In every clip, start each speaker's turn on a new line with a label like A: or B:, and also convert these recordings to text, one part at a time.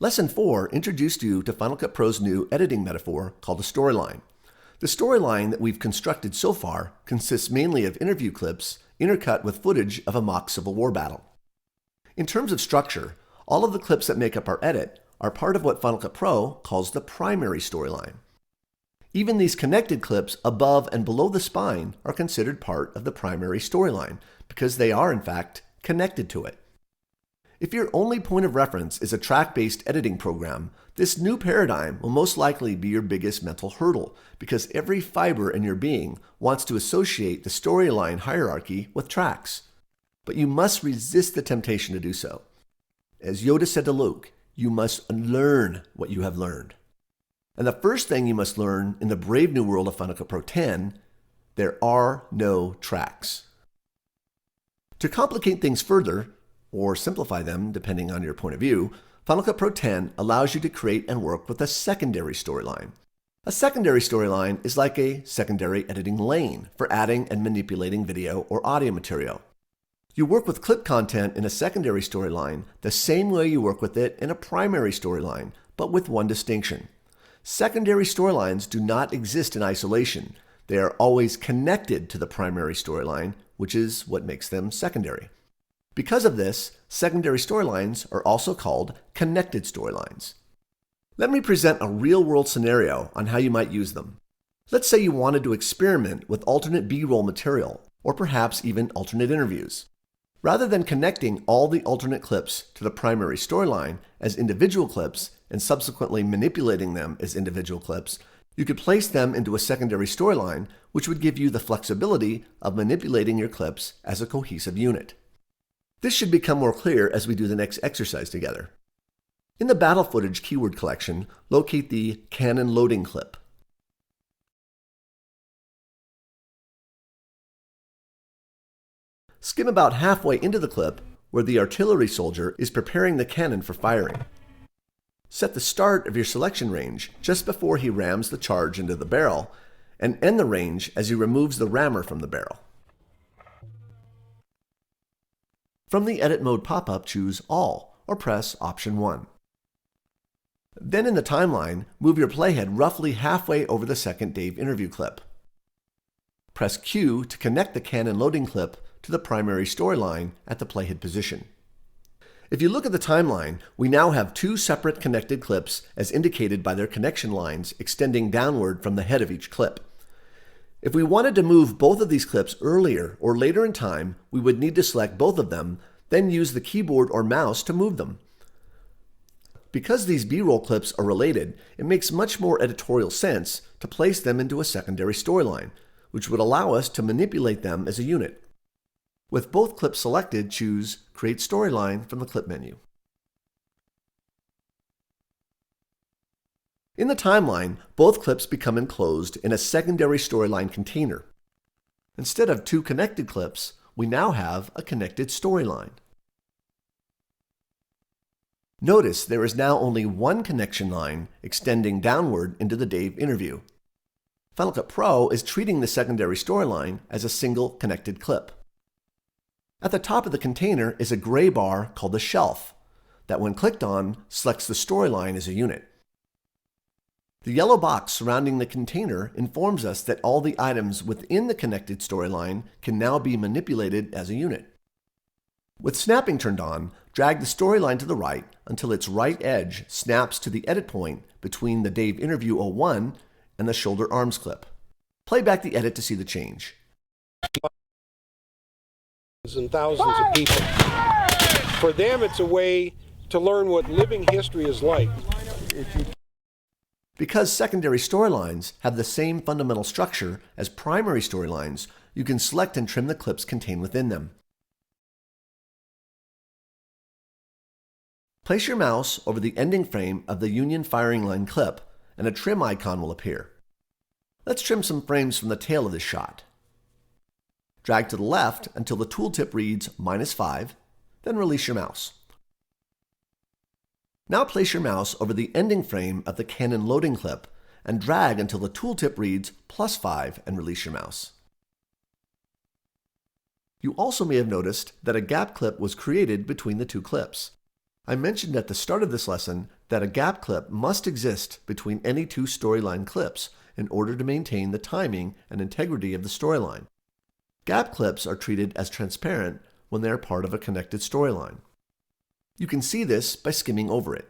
A: Lesson 4 introduced you to Final Cut Pro's new editing metaphor called a storyline. The storyline that we've constructed so far consists mainly of interview clips intercut with footage of a mock Civil War battle. In terms of structure, all of the clips that make up our edit are part of what Final Cut Pro calls the primary storyline. Even these connected clips above and below the spine are considered part of the primary storyline because they are, in fact, connected to it. If your only point of reference is a track-based editing program, this new paradigm will most likely be your biggest mental hurdle because every fiber in your being wants to associate the storyline hierarchy with tracks. But you must resist the temptation to do so. As Yoda said to Luke, you must unlearn what you have learned. And the first thing you must learn in the brave new world of Final Cut Pro 10, there are no tracks. To complicate things further, or simplify them depending on your point of view, Final Cut Pro 10 allows you to create and work with a secondary storyline. A secondary storyline is like a secondary editing lane for adding and manipulating video or audio material. You work with clip content in a secondary storyline the same way you work with it in a primary storyline, but with one distinction. Secondary storylines do not exist in isolation. They are always connected to the primary storyline, which is what makes them secondary. Because of this, secondary storylines are also called connected storylines. Let me present a real-world scenario on how you might use them. Let's say you wanted to experiment with alternate B-roll material, or perhaps even alternate interviews. Rather than connecting all the alternate clips to the primary storyline as individual clips and subsequently manipulating them as individual clips, you could place them into a secondary storyline, which would give you the flexibility of manipulating your clips as a cohesive unit. This should become more clear as we do the next exercise together. In the battle footage keyword collection, locate the cannon loading clip. Skim about halfway into the clip where the artillery soldier is preparing the cannon for firing. Set the start of your selection range just before he rams the charge into the barrel, and end the range as he removes the rammer from the barrel. From the Edit Mode pop-up, choose All, or press Option 1. Then in the timeline, move your playhead roughly halfway over the second Dave interview clip. Press Q to connect the cannon loading clip to the primary storyline at the playhead position. If you look at the timeline, we now have two separate connected clips as indicated by their connection lines extending downward from the head of each clip. If we wanted to move both of these clips earlier or later in time, we would need to select both of them, then use the keyboard or mouse to move them. Because these B-roll clips are related, it makes much more editorial sense to place them into a secondary storyline, which would allow us to manipulate them as a unit. With both clips selected, choose Create Storyline from the clip menu. In the timeline, both clips become enclosed in a secondary storyline container. Instead of two connected clips, we now have a connected storyline. Notice there is now only one connection line extending downward into the Dave interview. Final Cut Pro is treating the secondary storyline as a single connected clip. At the top of the container is a gray bar called the shelf that, when clicked on, selects the storyline as a unit. The yellow box surrounding the container informs us that all the items within the connected storyline can now be manipulated as a unit. With snapping turned on, drag the storyline to the right until its right edge snaps to the edit point between the Dave Interview 01 and the shoulder arms clip. Play back the edit to see the change.
B: And thousands of people. For them, it's a way to learn what living history is like.
A: Because secondary storylines have the same fundamental structure as primary storylines, you can select and trim the clips contained within them. Place your mouse over the ending frame of the Union firing line clip, and a trim icon will appear. Let's trim some frames from the tail of this shot. Drag to the left until the tooltip reads -5, then release your mouse. Now place your mouse over the ending frame of the cannon loading clip and drag until the tooltip reads +5 and release your mouse. You also may have noticed that a gap clip was created between the two clips. I mentioned at the start of this lesson that a gap clip must exist between any two storyline clips in order to maintain the timing and integrity of the storyline. Gap clips are treated as transparent when they are part of a connected storyline. You can see this by skimming over it.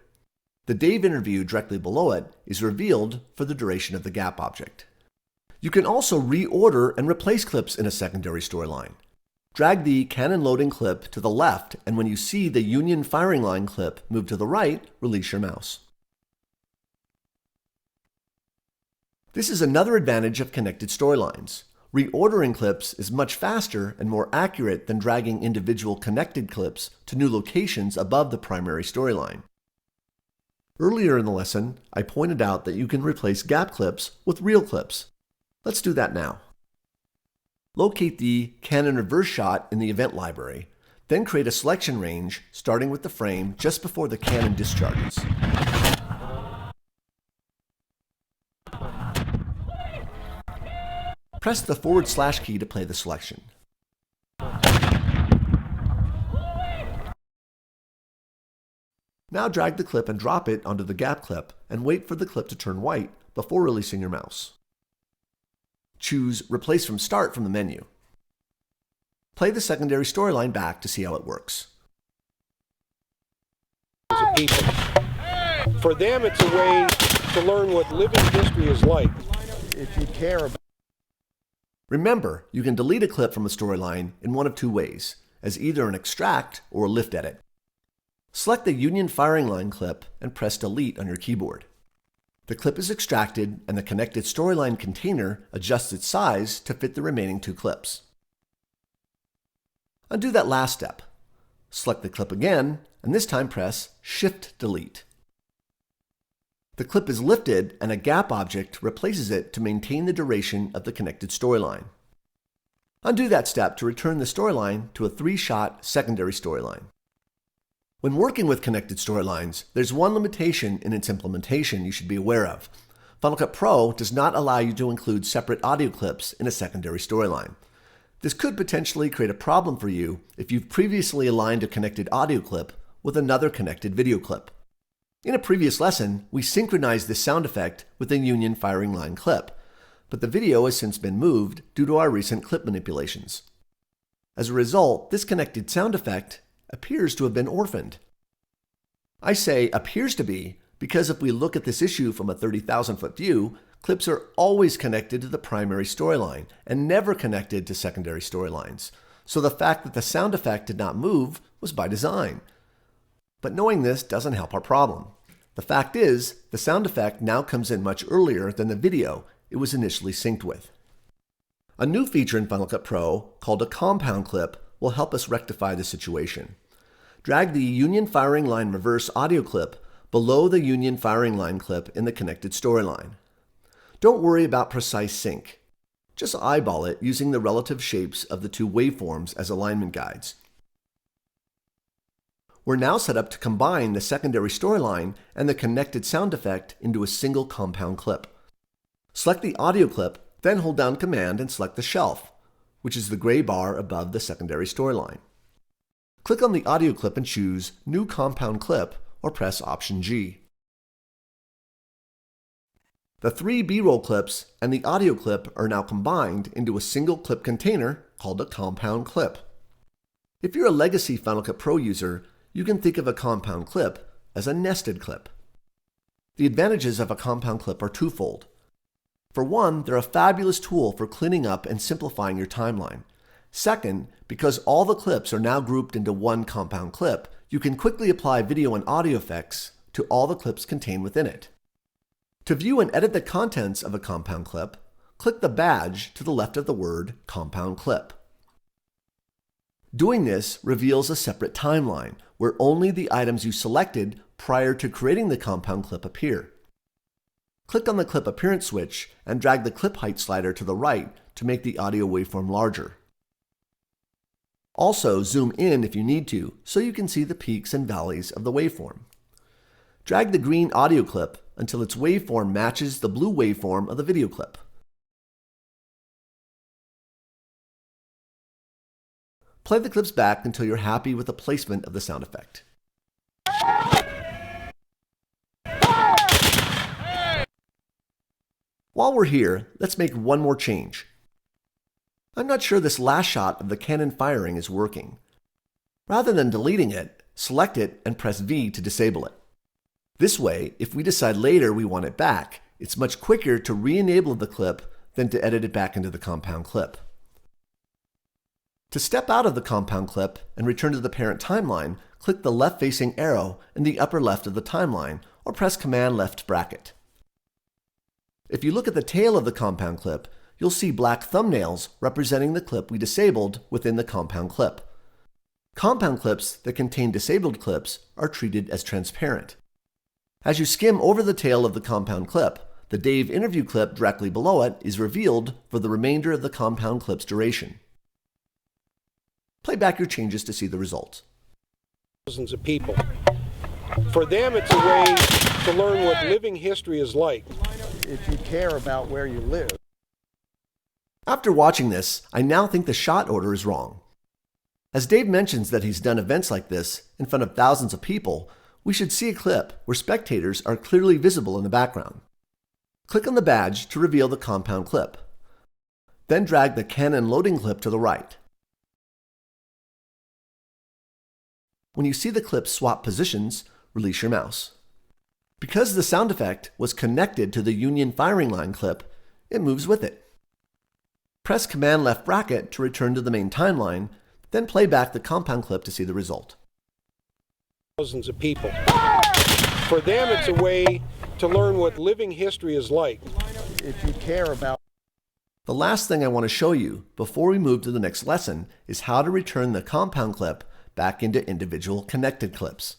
A: The Dave interview directly below it is revealed for the duration of the gap object. You can also reorder and replace clips in a secondary storyline. Drag the cannon loading clip to the left, and when you see the Union firing line clip move to the right, release your mouse. This is another advantage of connected storylines. Reordering clips is much faster and more accurate than dragging individual connected clips to new locations above the primary storyline. Earlier in the lesson, I pointed out that you can replace gap clips with real clips. Let's do that now. Locate the cannon reverse shot in the event library, then create a selection range starting with the frame just before the cannon discharges. Press the / key to play the selection. Now drag the clip and drop it onto the gap clip and wait for the clip to turn white before releasing your mouse. Choose Replace from Start from the menu. Play the secondary storyline back to see how it works.
B: People. For them, it's a way to learn what living history is like. If you care about.
A: Remember, you can delete a clip from a storyline in one of two ways, as either an extract or a lift edit. Select the Union firing line clip and press Delete on your keyboard. The clip is extracted and the connected storyline container adjusts its size to fit the remaining two clips. Undo that last step. Select the clip again, and this time press Shift-Delete. The clip is lifted and a gap object replaces it to maintain the duration of the connected storyline. Undo that step to return the storyline to a 3-shot secondary storyline. When working with connected storylines, there's one limitation in its implementation you should be aware of. Final Cut Pro does not allow you to include separate audio clips in a secondary storyline. This could potentially create a problem for you if you've previously aligned a connected audio clip with another connected video clip. In a previous lesson, we synchronized this sound effect with a Union firing line clip, but the video has since been moved due to our recent clip manipulations. As a result, this connected sound effect appears to have been orphaned. I say appears to be because if we look at this issue from a 30,000-foot view, clips are always connected to the primary storyline and never connected to secondary storylines. So the fact that the sound effect did not move was by design. But knowing this doesn't help our problem. The fact is, the sound effect now comes in much earlier than the video it was initially synced with. A new feature in Final Cut Pro, called a compound clip, will help us rectify the situation. Drag the Union firing line reverse audio clip below the Union firing line clip in the connected storyline. Don't worry about precise sync. Just eyeball it using the relative shapes of the two waveforms as alignment guides. We're now set up to combine the secondary storyline and the connected sound effect into a single compound clip. Select the audio clip, then hold down Command and select the shelf, which is the gray bar above the secondary storyline. Click on the audio clip and choose New Compound Clip or press Option G. The 3 B-roll clips and the audio clip are now combined into a single clip container called a compound clip. If you're a legacy Final Cut Pro user, you can think of a compound clip as a nested clip. The advantages of a compound clip are twofold. For one, they're a fabulous tool for cleaning up and simplifying your timeline. Second, because all the clips are now grouped into one compound clip, you can quickly apply video and audio effects to all the clips contained within it. To view and edit the contents of a compound clip, click the badge to the left of the word Compound Clip. Doing this reveals a separate timeline where only the items you selected prior to creating the compound clip appear. Click on the Clip Appearance switch and drag the clip height slider to the right to make the audio waveform larger. Also, zoom in if you need to so you can see the peaks and valleys of the waveform. Drag the green audio clip until its waveform matches the blue waveform of the video clip. Play the clips back until you're happy with the placement of the sound effect. While we're here, let's make one more change. I'm not sure this last shot of the cannon firing is working. Rather than deleting it, select it and press V to disable it. This way, if we decide later we want it back, it's much quicker to re-enable the clip than to edit it back into the compound clip. To step out of the compound clip and return to the parent timeline, click the left-facing arrow in the upper left of the timeline or press Command left bracket. If you look at the tail of the compound clip, you'll see black thumbnails representing the clip we disabled within the compound clip. Compound clips that contain disabled clips are treated as transparent. As you skim over the tail of the compound clip, the Dave interview clip directly below it is revealed for the remainder of the compound clip's duration. Play back your changes to see the results.
B: Thousands of people. For them, it's a way to learn what living history is like.
C: If you care about where you live.
A: After watching this, I now think the shot order is wrong. As Dave mentions that he's done events like this in front of thousands of people, we should see a clip where spectators are clearly visible in the background. Click on the badge to reveal the compound clip. Then drag the Canon loading clip to the right. When you see the clip swap positions, release your mouse. Because the sound effect was connected to the Union firing line clip, it moves with it. Press Command left bracket to return to the main timeline, then play back the compound clip to see the result.
B: Thousands of people. For them, it's a way to learn what living history is like.
C: If you care about.
A: The last thing I want to show you before we move to the next lesson is how to return the compound clip back into individual connected clips.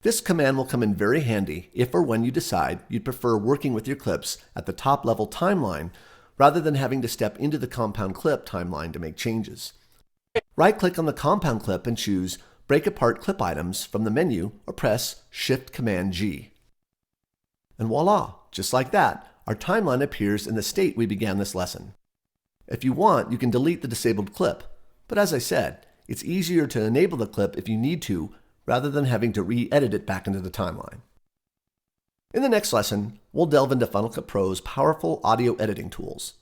A: This command will come in very handy if or when you decide you'd prefer working with your clips at the top level timeline rather than having to step into the compound clip timeline to make changes. Right-click on the compound clip and choose Break Apart Clip Items from the menu or press Shift-Command-G. And voila, just like that, our timeline appears in the state we began this lesson. If you want, you can delete the disabled clip, but as I said, it's easier to enable the clip if you need to rather than having to re-edit it back into the timeline. In the next lesson, we'll delve into Final Cut Pro's powerful audio editing tools.